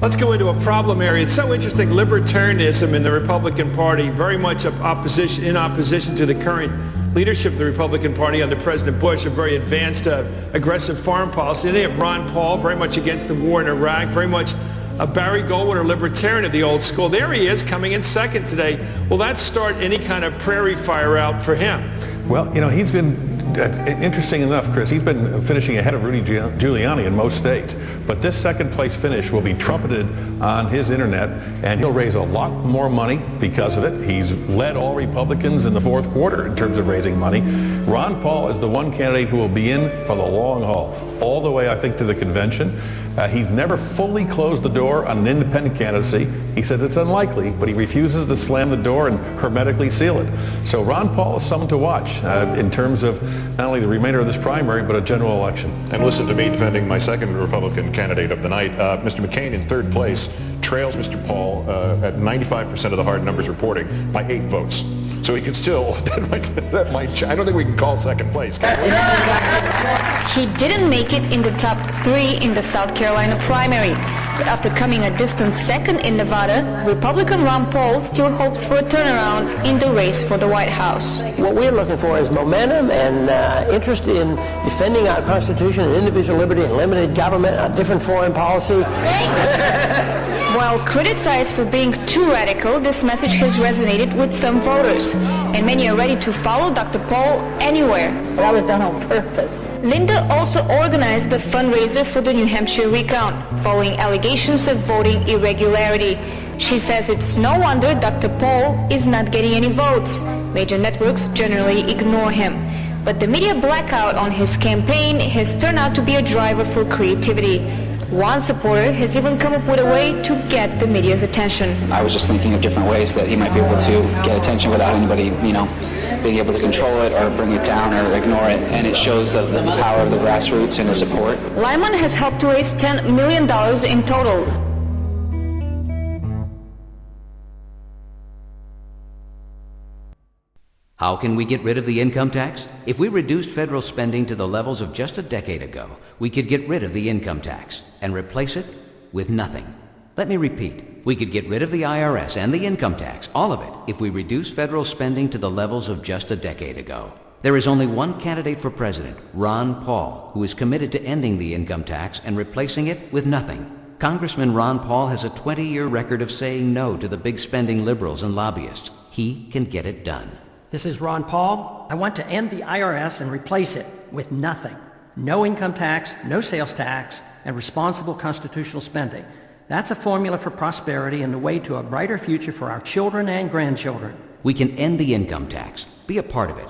Let's go into a problem area. It's so interesting. Libertarianism in the Republican Party, very much in opposition to the current leadership of the Republican Party under President Bush, a very advanced, aggressive foreign policy. And they have Ron Paul, very much against the war in Iraq, very much a Barry Goldwater libertarian of the old school. There he is, coming in second today. Will that start any kind of prairie fire out for him? Well, he's been, interesting enough, Chris, he's been finishing ahead of Rudy Giuliani in most states. But this second place finish will be trumpeted on his internet, and he'll raise a lot more money because of it. He's led all Republicans in the fourth quarter in terms of raising money. Ron Paul is the one candidate who will be in for the long haul, all the way, I think, to the convention. He's never fully closed the door on an independent candidacy. He says it's unlikely, but he refuses to slam the door and hermetically seal it. So Ron Paul is someone to watch in terms of not only the remainder of this primary, but a general election. And listen to me defending my second Republican candidate of the night. Mr. McCain in third place trails Mr. Paul at 95% of the hard numbers reporting by 8 votes. So he could still, that might, I don't think we can call second place, can we? He didn't make it in the top 3 in the South Carolina primary. But after coming a distant second in Nevada, Republican Ron Paul still hopes for a turnaround in the race for the White House. What we're looking for is momentum and interest in defending our Constitution and individual liberty and limited government, a different foreign policy. While criticized for being too radical, this message has resonated with some voters, and many are ready to follow Dr. Paul anywhere. That was done on purpose. Linda also organized the fundraiser for the New Hampshire recount, following allegations of voting irregularity. She says it's no wonder Dr. Paul is not getting any votes. Major networks generally ignore him. But the media blackout on his campaign has turned out to be a driver for creativity. One supporter has even come up with a way to get the media's attention. I was just thinking of different ways that he might be able to get attention without anybody, being able to control it or bring it down or ignore it. And it shows the power of the grassroots and the support. Lyman has helped to raise $10 million in total. How can we get rid of the income tax? If we reduced federal spending to the levels of just a decade ago, we could get rid of the income tax and replace it with nothing. Let me repeat. We could get rid of the IRS and the income tax, all of it, if we reduce federal spending to the levels of just a decade ago. There is only one candidate for president, Ron Paul, who is committed to ending the income tax and replacing it with nothing. Congressman Ron Paul has a 20-year record of saying no to the big spending liberals and lobbyists. He can get it done. This is Ron Paul. I want to end the IRS and replace it with nothing. No income tax, no sales tax, and responsible constitutional spending. That's a formula for prosperity and the way to a brighter future for our children and grandchildren. We can end the income tax. Be a part of it.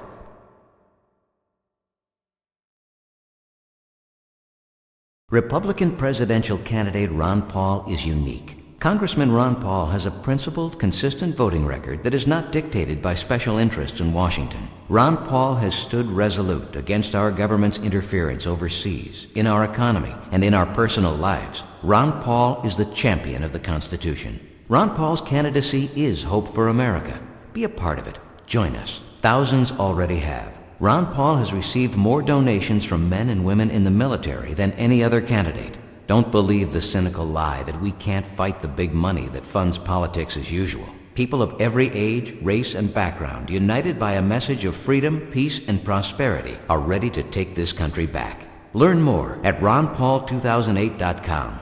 Republican presidential candidate Ron Paul is unique. Congressman Ron Paul has a principled, consistent voting record that is not dictated by special interests in Washington. Ron Paul has stood resolute against our government's interference overseas, in our economy, and in our personal lives. Ron Paul is the champion of the Constitution. Ron Paul's candidacy is hope for America. Be a part of it. Join us. Thousands already have. Ron Paul has received more donations from men and women in the military than any other candidate. Don't believe the cynical lie that we can't fight the big money that funds politics as usual. People of every age, race, and background, united by a message of freedom, peace, and prosperity, are ready to take this country back. Learn more at ronpaul2008.com.